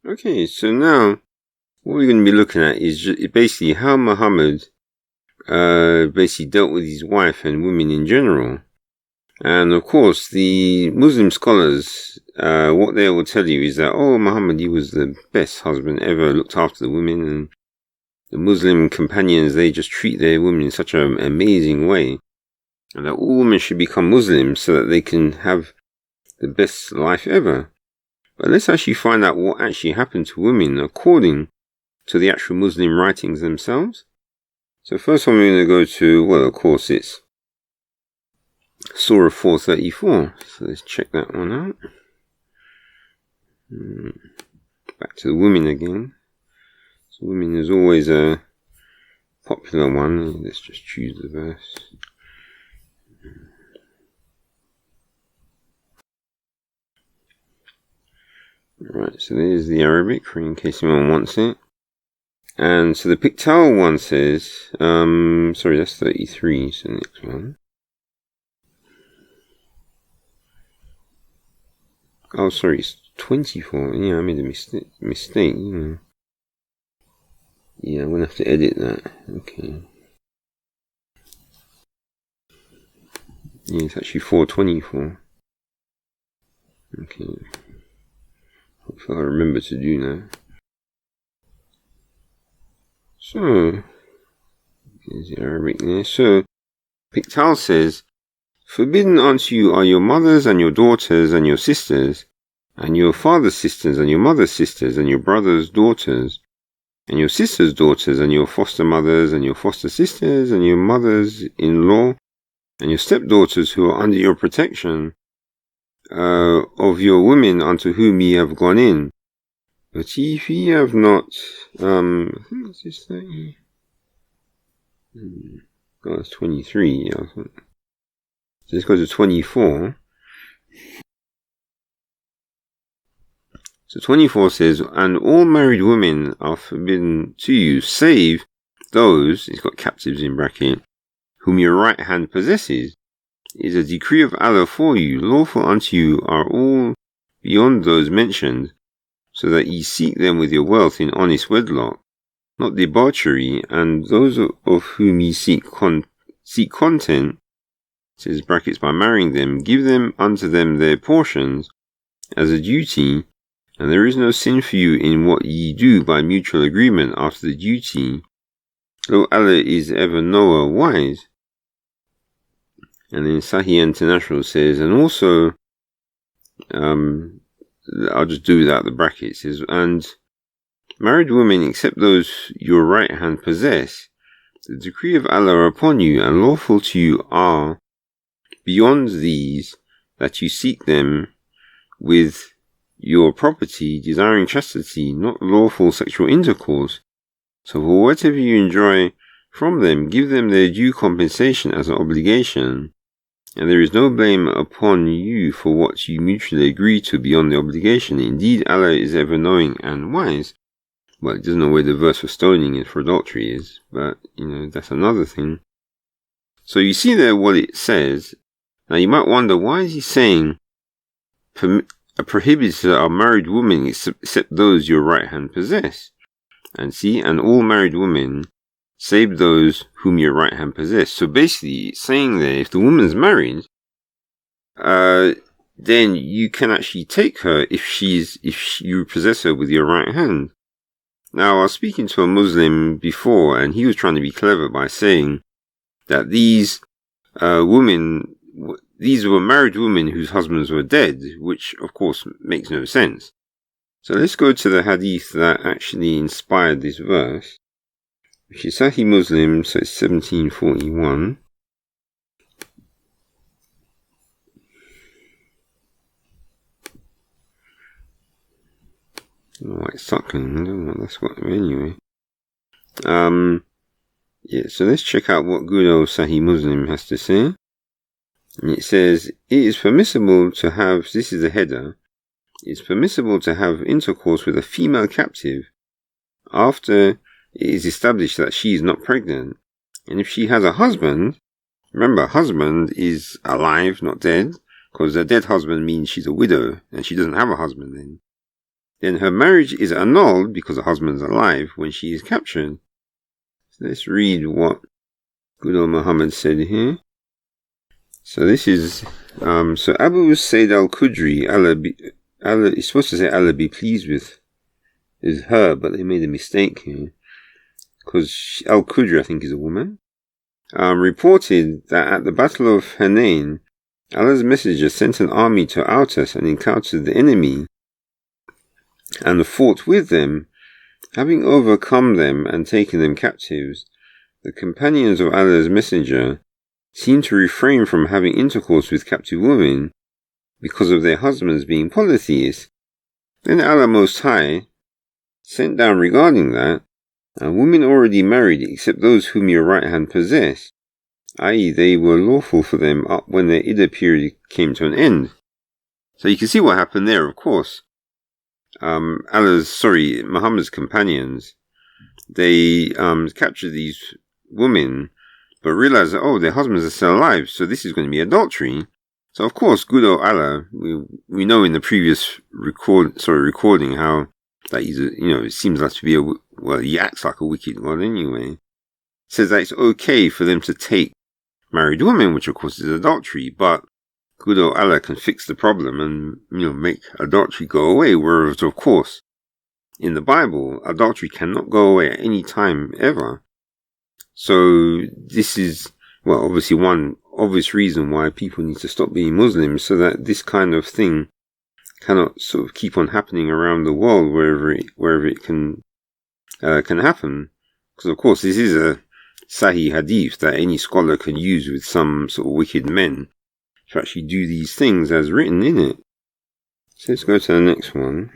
Okay, so now what we're going to be looking at is basically how Muhammad basically dealt with his wife and women in general. And of course, the Muslim scholars, what they will tell you is that, Muhammad, he was the best husband ever, looked after the women, and the Muslim companions, they just treat their women in such an amazing way. And that all women should become Muslims so that they can have the best life ever. But let's actually find out what actually happened to women according to the actual Muslim writings themselves. So first one we're going to go to, well, of course, it's Sora 434. So let's check that one out. Back to the women again. So women is always a popular one. Let's just choose the verse. Right, so there's the Arabic for in case anyone wants it. And so the Pictorial one says, sorry, that's 33, so the next one. Oh, sorry, it's 24. Yeah, I made a mistake, Yeah, I'm going to have to edit that. Okay. Yeah, it's actually 424. Okay. Hopefully I remember to do that. So, here's the Arabic there. So, Pictal says, "Forbidden unto you are your mothers and your daughters and your sisters, and your father's sisters and your mother's sisters, and your brother's daughters, and your sister's daughters, and your foster mothers and your foster sisters, and your mothers-in-law, and your stepdaughters who are under your protection, of your women unto whom ye have gone in. But if ye have not," I think it's just 30. God, it's 23. Yeah. So let's go to 24. So 24 says, "And all married women are forbidden to you, save those," he's got captives in bracket, "whom your right hand possesses. It is a decree of Allah for you. Lawful unto you are all beyond those mentioned, so that ye seek them with your wealth in honest wedlock, not debauchery, and those of whom ye seek content," says brackets, "by marrying them, give them unto them their portions as a duty, and there is no sin for you in what ye do by mutual agreement after the duty, though Allah is ever knower wise." And then Sahih International says, and also, I'll just do without the brackets, says, "And married women, except those your right hand possess, the decree of Allah upon you, and lawful to you are beyond these, that you seek them with your property, desiring chastity, not lawful sexual intercourse. So for whatever you enjoy from them, give them their due compensation as an obligation, and there is no blame upon you for what you mutually agree to beyond the obligation. Indeed, Allah is ever knowing and wise." Well, it doesn't know where the verse for stoning and for adultery is, but, that's another thing. So you see there what it says. Now you might wonder, why is he saying prohibits are married women except those your right hand possess? And see, and all married women, save those whom your right hand possess. So basically, it's saying there, if the woman's married, then you can actually take her if you possess her with your right hand. Now, I was speaking to a Muslim before, and he was trying to be clever by saying that these women, these were married women whose husbands were dead, which of course makes no sense. So let's go to the hadith that actually inspired this verse, which is Sahih Muslim, so it's 1741. White suckling, I don't know what that's got anyway. So let's check out what good old Sahih Muslim has to say. And it says, "It is permissible to have," this is the header, "it's permissible to have intercourse with a female captive after it is established that she is not pregnant. And if she has a husband," remember, husband is alive, not dead, because a dead husband means she's a widow, and she doesn't have a husband then. then her marriage is annulled because the husband's alive when she is captured. So let's read what good old Muhammad said here. So this is, so Abu Sayyid al-Khudri, Allah is supposed to say Allah be pleased with, is her, but they made a mistake here. Because al-Khudri, I think, is a woman. Reported that at the Battle of Hunayn, Allah's messenger sent an army to Autas and encountered the enemy and fought with them. Having overcome them and taken them captives, the companions of Allah's messenger seemed to refrain from having intercourse with captive women because of their husbands being polytheists. Then Allah Most High sent down regarding that, and women already married except those whom your right hand possessed, i.e. they were lawful for them up when their iddah period came to an end. So you can see what happened there, of course. Muhammad's companions, they captured these women, but realized that, their husbands are still alive, so this is going to be adultery. So of course, good old Allah, we know in the previous recording how that he's it seems like to be he acts like a wicked God anyway. Says that it's okay for them to take married women, which of course is adultery, but good old Allah can fix the problem and, make adultery go away, whereas of course, in the Bible, adultery cannot go away at any time ever. So this is, obviously one obvious reason why people need to stop being Muslims, so that this kind of thing cannot sort of keep on happening around the world wherever it can happen. Because of course this is a Sahih hadith that any scholar can use with some sort of wicked men to actually do these things as written in it. So let's go to the next one.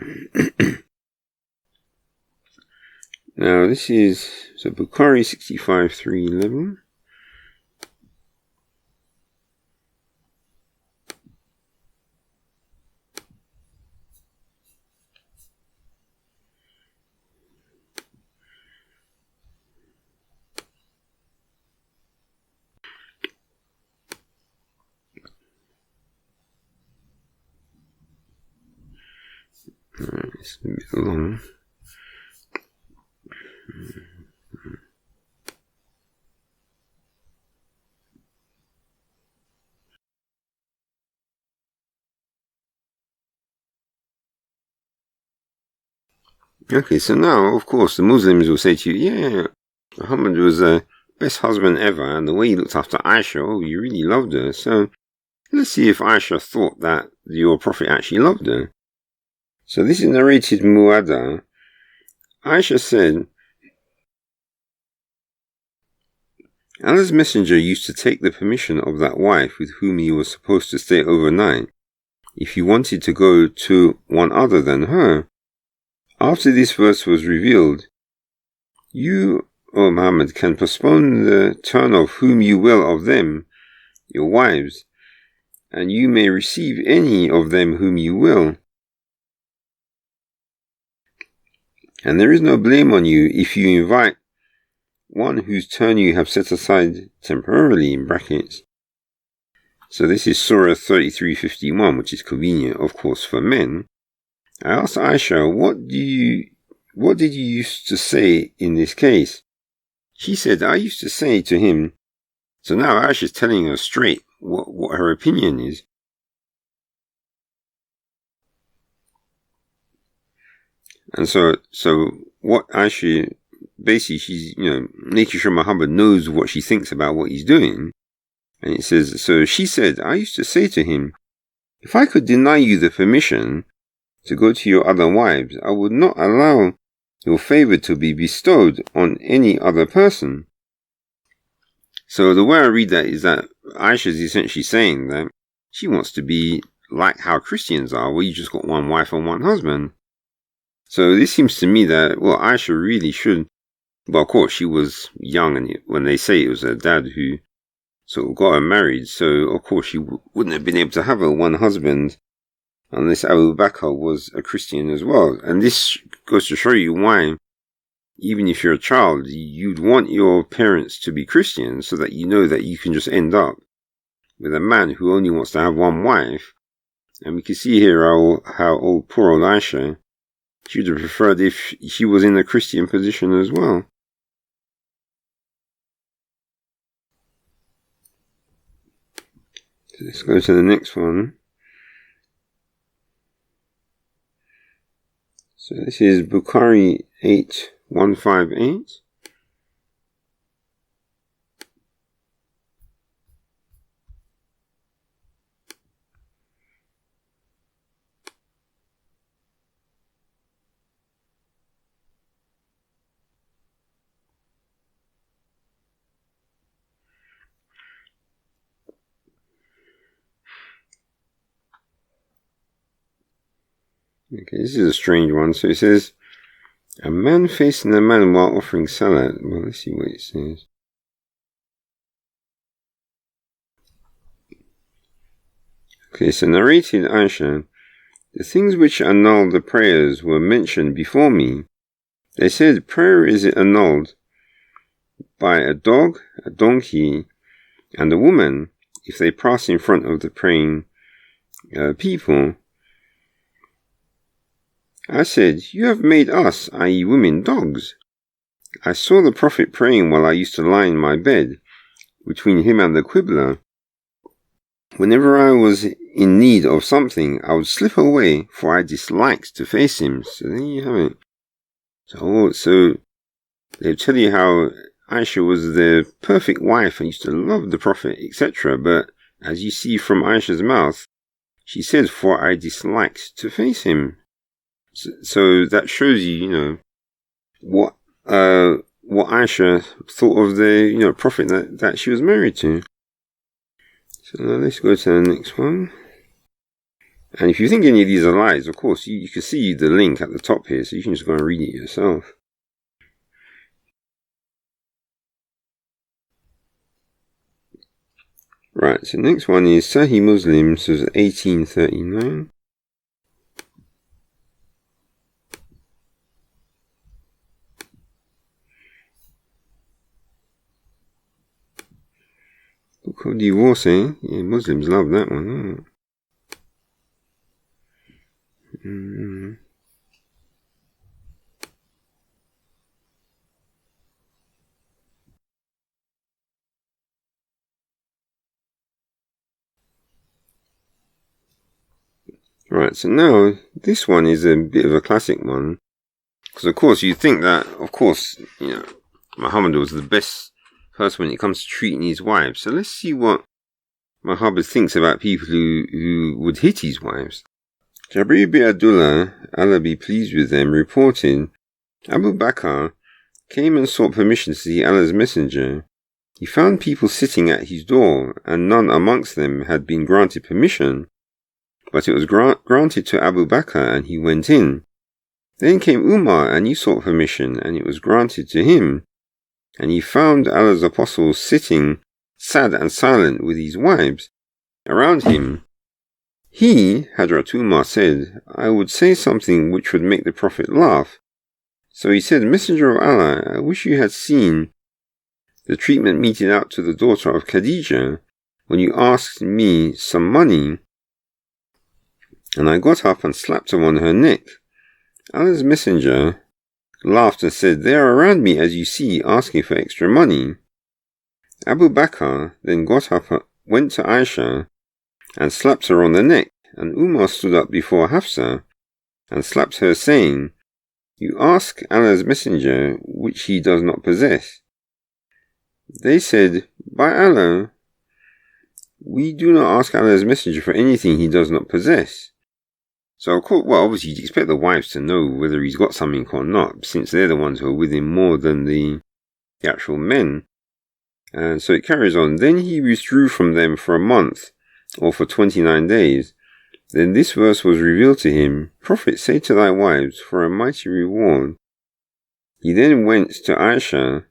Now this is Bukhari 65-311. It's a bit long. Okay, so now, of course, the Muslims will say to you, Muhammad was the best husband ever, and the way he looked after Aisha, you really loved her. So let's see if Aisha thought that your Prophet actually loved her. So this is narrated Mu'adha. Aisha said, Allah's messenger used to take the permission of that wife with whom he was supposed to stay overnight if he wanted to go to one other than her. After this verse was revealed, you, O Muhammad, can postpone the turn of whom you will of them, your wives, and you may receive any of them whom you will. And there is no blame on you if you invite one whose turn you have set aside temporarily, in brackets. So this is Sora 33:51, which is convenient, of course, for men. I asked Aisha, what did you used to say in this case? She said, I used to say to him. So now Aisha's telling her straight what her opinion is. And so what Aisha, basically she's, making sure Muhammad knows what she thinks about what he's doing. And it says, so she said, I used to say to him, if I could deny you the permission to go to your other wives, I would not allow your favor to be bestowed on any other person. So the way I read that is that Aisha is essentially saying that she wants to be like how Christians are, where you just got one wife and one husband. So this seems to me that, Aisha really should, of course she was young, and when they say it was her dad who sort of got her married, so of course she wouldn't have been able to have her one husband unless Abu Bakr was a Christian as well. And this goes to show you why, even if you're a child, you'd want your parents to be Christian so that you know that you can just end up with a man who only wants to have one wife. And we can see here how poor old Aisha She would have preferred if she was in a Christian position as well. So let's go to the next one. So this is Bukhari H158. Okay, this is a strange one. So it says, a man facing a man while offering salat. Well, let's see what it says. Okay, so narrated Aisha, the things which annulled the prayers were mentioned before me. They said prayer is annulled by a dog, a donkey, and a woman if they pass in front of the praying people. I said, you have made us, i.e. women, dogs. I saw the Prophet praying while I used to lie in my bed, between him and the Qibla. Whenever I was in need of something, I would slip away, for I disliked to face him. So there you have it. So they tell you how Aisha was the perfect wife and used to love the Prophet, etc. But as you see from Aisha's mouth, she said, for I disliked to face him. So that shows you, what Aisha thought of the, Prophet that she was married to. So now let's go to the next one. And if you think any of these are lies, of course, you can see the link at the top here, so you can just go and read it yourself. Right, so next one is Sahih Muslim, so 1839. Book of divorce, eh? Yeah, Muslims love that one, don't Right, so now this one is a bit of a classic one. Because of course you think that, Muhammad was the best person when it comes to treating his wives. So let's see what Muhammad thinks about people who would hit his wives. Jabir bin Abdullah, Allah be pleased with them, reported, Abu Bakr came and sought permission to see Allah's messenger. He found people sitting at his door, and none amongst them had been granted permission. But it was granted to Abu Bakr, and he went in. Then came Umar, and he sought permission, and it was granted to him. And he found Allah's apostles sitting, sad and silent, with his wives around him. He, Hadrat Umar, said, I would say something which would make the Prophet laugh. So he said, Messenger of Allah, I wish you had seen the treatment meted out to the daughter of Khadijah when you asked me some money. And I got up and slapped her on her neck. Allah's messenger laughed and said, they are around me as you see, asking for extra money. Abu Bakr then got up, went to Aisha, and slapped her on the neck, and Umar stood up before Hafsa, and slapped her, saying, you ask Allah's messenger, which he does not possess. They said, by Allah, we do not ask Allah's messenger for anything he does not possess. So, of course, obviously you'd expect the wives to know whether he's got something or not, since they're the ones who are with him more than the actual men. And so it carries on. Then he withdrew from them for a month, or for 29 days. Then this verse was revealed to him, Prophet, say to thy wives, for a mighty reward. He then went to Aisha,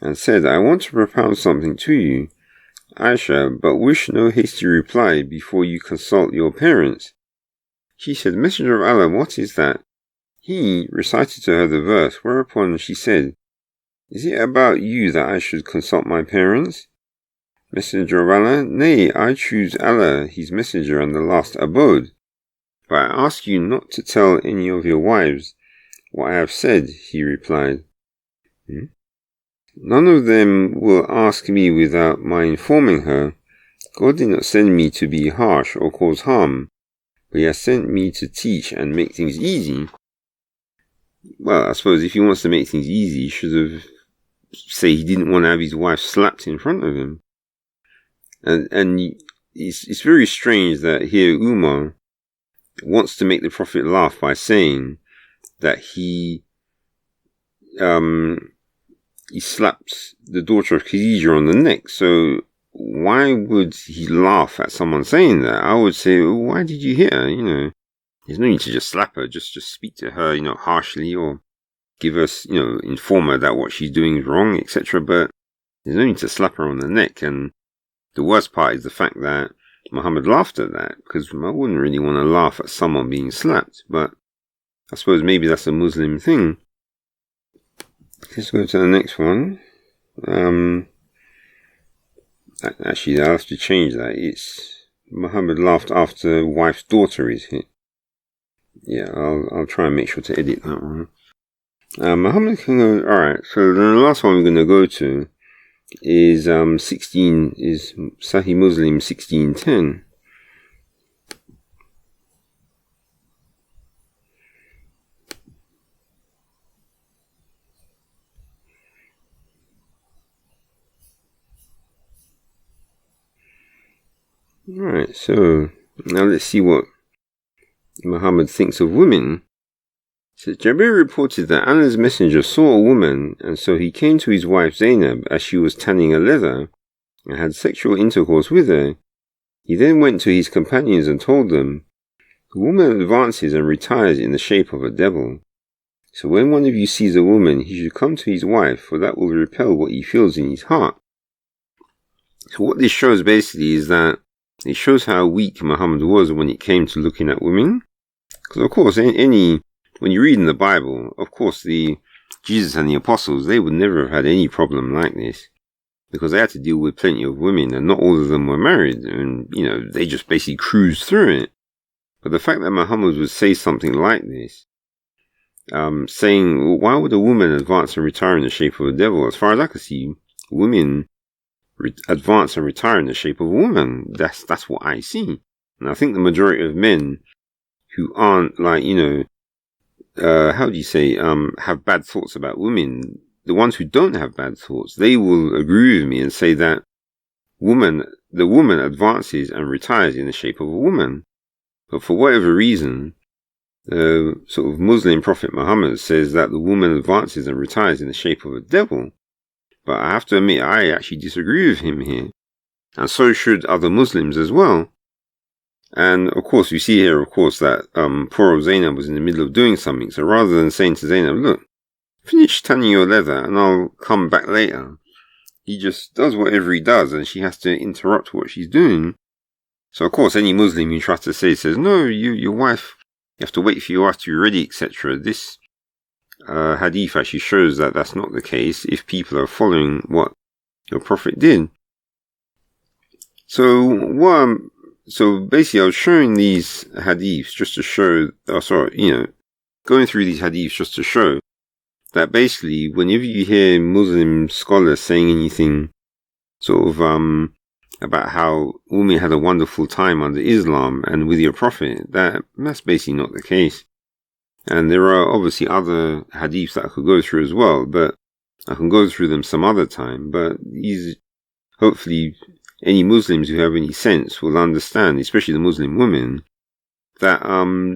and said, I want to propound something to you, Aisha, but wish no hasty reply before you consult your parents. She said, Messenger of Allah, what is that? He recited to her the verse, whereupon she said, is it about you that I should consult my parents? Messenger of Allah, nay, I choose Allah, his messenger, and the last abode. But I ask you not to tell any of your wives what I have said, he replied. None of them will ask me without my informing her. God did not send me to be harsh or cause harm, but he has sent me to teach and make things easy. Well, I suppose if he wants to make things easy, he should have said he didn't want to have his wife slapped in front of him. And it's very strange that here Umar wants to make the Prophet laugh by saying that he slapped the daughter of Khadija on the neck. So why would he laugh at someone saying that? I would say, why did you hit her? There's no need to just slap her. Just speak to her, harshly, or give us, inform her that what she's doing is wrong, etc. But there's no need to slap her on the neck. And the worst part is the fact that Muhammad laughed at that, because I wouldn't really want to laugh at someone being slapped. But I suppose maybe that's a Muslim thing. Let's go to the next one. Actually, I'll have to change that. It's Muhammad laughed after wife's daughter is hit. Yeah, I'll try and make sure to edit that one. Muhammad can go. Alright, so the last one we're going to go to is 16 is Sahih Muslim 1610. Alright, so now let's see what Muhammad thinks of women. So Jabir reported that Allah's messenger saw a woman, and so he came to his wife Zainab as she was tanning a leather, and had sexual intercourse with her. He then went to his companions and told them, "The woman advances and retires in the shape of a devil. So when one of you sees a woman, he should come to his wife, for that will repel what he feels in his heart." So what this shows basically is that it shows how weak Muhammad was when it came to looking at women. Because of course, when you read in the Bible, of course Jesus and the apostles, they would never have had any problem like this. Because they had to deal with plenty of women, and not all of them were married, and they just basically cruised through it. But the fact that Muhammad would say something like this, saying, well, why would a woman advance and retire in the shape of a devil? As far as I can see, women advance and retire in the shape of a woman. That's what I see. And I think the majority of men who aren't have bad thoughts about women, the ones who don't have bad thoughts, they will agree with me and say that the woman advances and retires in the shape of a woman. But for whatever reason, the sort of Muslim Prophet Muhammad says that the woman advances and retires in the shape of a devil. But I have to admit, I actually disagree with him here. And so should other Muslims as well. And of course, we see here, of course, that poor old Zainab was in the middle of doing something. So rather than saying to Zainab, look, finish tanning your leather and I'll come back later, he just does whatever he does and she has to interrupt what she's doing. So of course, any Muslim who tries to says, no, your wife, you have to wait for your wife to be ready, etc. This hadith actually shows that that's not the case if people are following what your Prophet did. So basically I was showing these hadiths just to show, going through these hadiths just to show that basically whenever you hear Muslim scholars saying anything sort of about how women had a wonderful time under Islam and with your Prophet, that's basically not the case. And there are obviously other hadiths that I could go through as well, but I can go through them some other time. But hopefully any Muslims who have any sense will understand, especially the Muslim women, that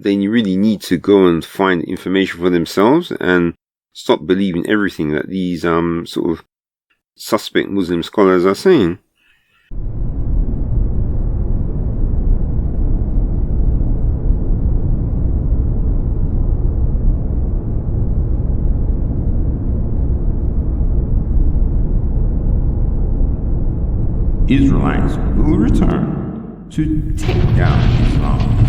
they really need to go and find information for themselves and stop believing everything that these sort of suspect Muslim scholars are saying. Israelites will return to take down Islam.